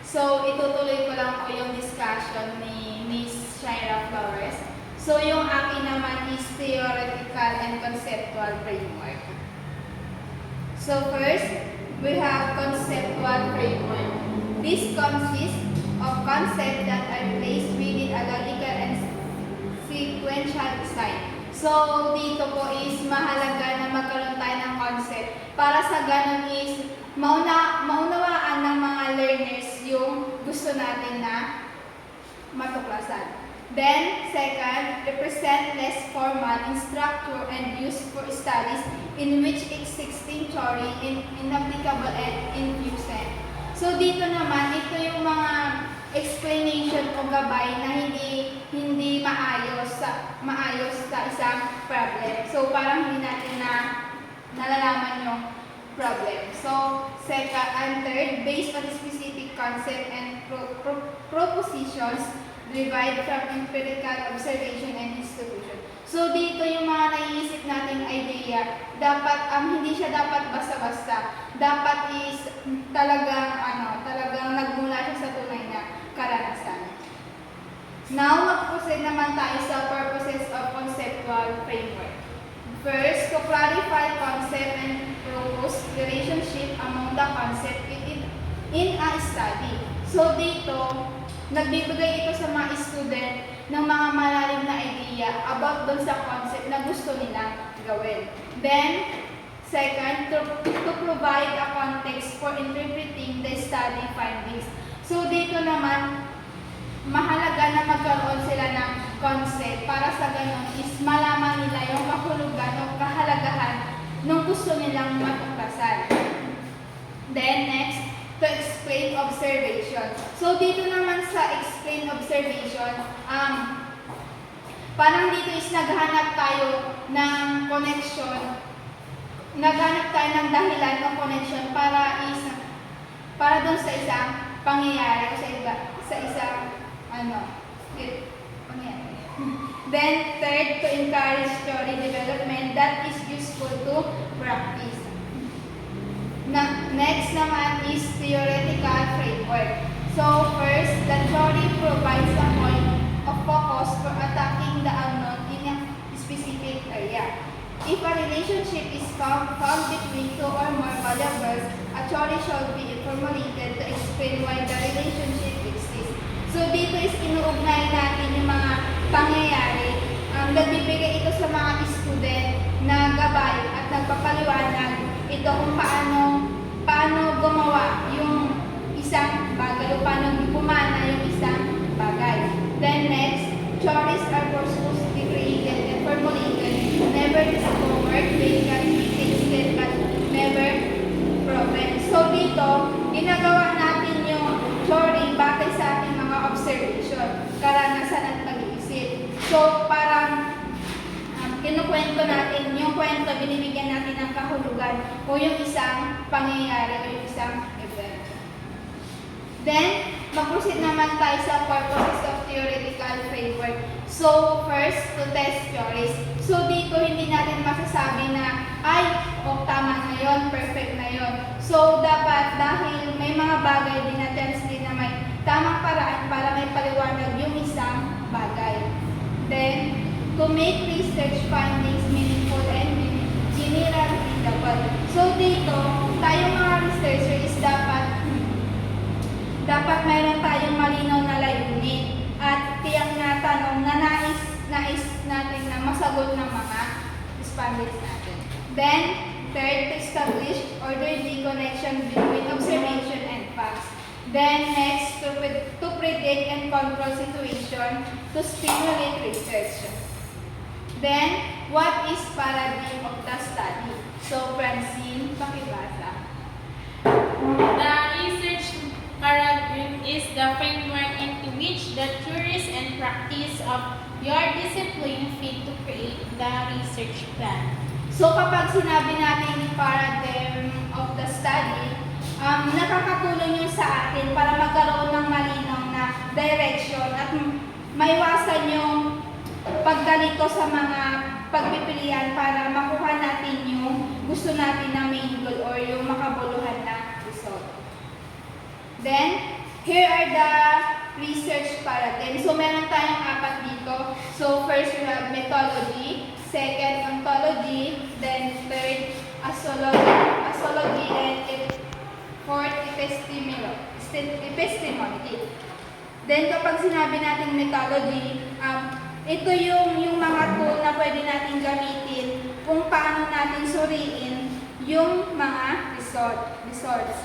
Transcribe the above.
So, itutuloy ko lang po yung discussion ni Miss Shaira Flores. So, yung akin naman is theoretical and conceptual framework. So, first, we have conceptual framework. This consists of concepts that are placed within a logical and sequential design. So, dito po is mahalaga na magkaroon tayo ng concept para sa ganun is maunawaan ng mga learners yung gusto natin na matuklasan. Then, second, represent less formal in structure and used for studies in which existing theory is inapplicable and infused. So, dito naman, ito yung mga explanation o gabay na hindi maayos sa isang problem. So, parang hindi natin nalalaman yung problem. So, second and third, based on specific concept and propositions derived from empirical observation and institution. So, dito yung mga naiisip nating idea, dapat hindi siya dapat basta-basta. Dapat is talagang nagmula siya sa tunay na karanasan. Now, mag-proceed naman tayo sa purposes of conceptual framework. First, to clarify concept and propose relationship among the concept in a study. So, dito, nagbibigay ito sa mga student ng mga malalim na idea about dun sa concept na gusto nilang gawin. Then, second, to provide a context for interpreting the study findings. So, dito naman, mahalaga na magkaroon sila ng concept para sa ganun is malaman nila yung kahulugan o kahalagahan nung gusto nilang matuklasan. Then, next, to explain observation. So, dito naman sa explain observation, parang dito is naghanap tayo ng connection, naghanap tayo ng dahilan ng connection para dun sa isang pangyayari o sa isang pangyayari. Then, third, to encourage theory development that is useful to practice. Next naman is theoretical framework. So, first, the theory provides a point of focus for attacking the unknown in a specific area. If a relationship is found between two or more variables, a theory should be formulated to explain why the relationship exists. So, dito is inuugnay natin yung mga pangyayari. Nagbibigay ito sa mga student na gabay at nagpapaliwanag ito kung paano gumawa yung isang bagay o paano pumana yung isang bagay. Then next, theories are purposely created and formulated, never discovered, they can be tested but never proven. So dito, ginagawa natin yung theory batay sa ating mga observation, karanasan at pag-iisip. So parang kinukwento natin, yung kwento, binibigyan natin ng kahulugan o yung isang pangyayari o yung isang event. Then, mag-proceed naman tayo sa purposes of theoretical framework. So, first, to test theories. So, dito hindi natin masasabi na, tama na yun, perfect na yun. So, dapat dahil may mga bagay din na din na may tamang paraan para may paliwanag yung isang bagay. Then, to make research findings meaningful and generally readable. So dito, tayong mga researcher is dapat mayroon tayong malinaw na layunin at tiyang na tanong na nais natin na masagot ng mga respondents natin. Then, third, to establish orderly connection between observation and facts. Then next, to predict and control situation to stimulate research. Then, what is paradigm of the study? So, Francine, pakibasa. The research paradigm is the framework into which the theories and practice of your discipline fit to create the research plan. So, kapag sinabi natin paradigm of the study, nakakatulong yun sa atin para magkaroon ng malinaw na direction at maiwasan yung paggalito sa mga pagpipilian para makuha natin yung gusto natin na main goal or yung makabuluhan na result. Then, Here are the research paradigm. So, meron tayong apat dito. So, first we have methodology, second ontology, then third asology, and fourth epistemology. Then, kapag sinabi natin methodology, ito yung mga tool na pwede natin gamitin kung paano natin suriin yung mga results.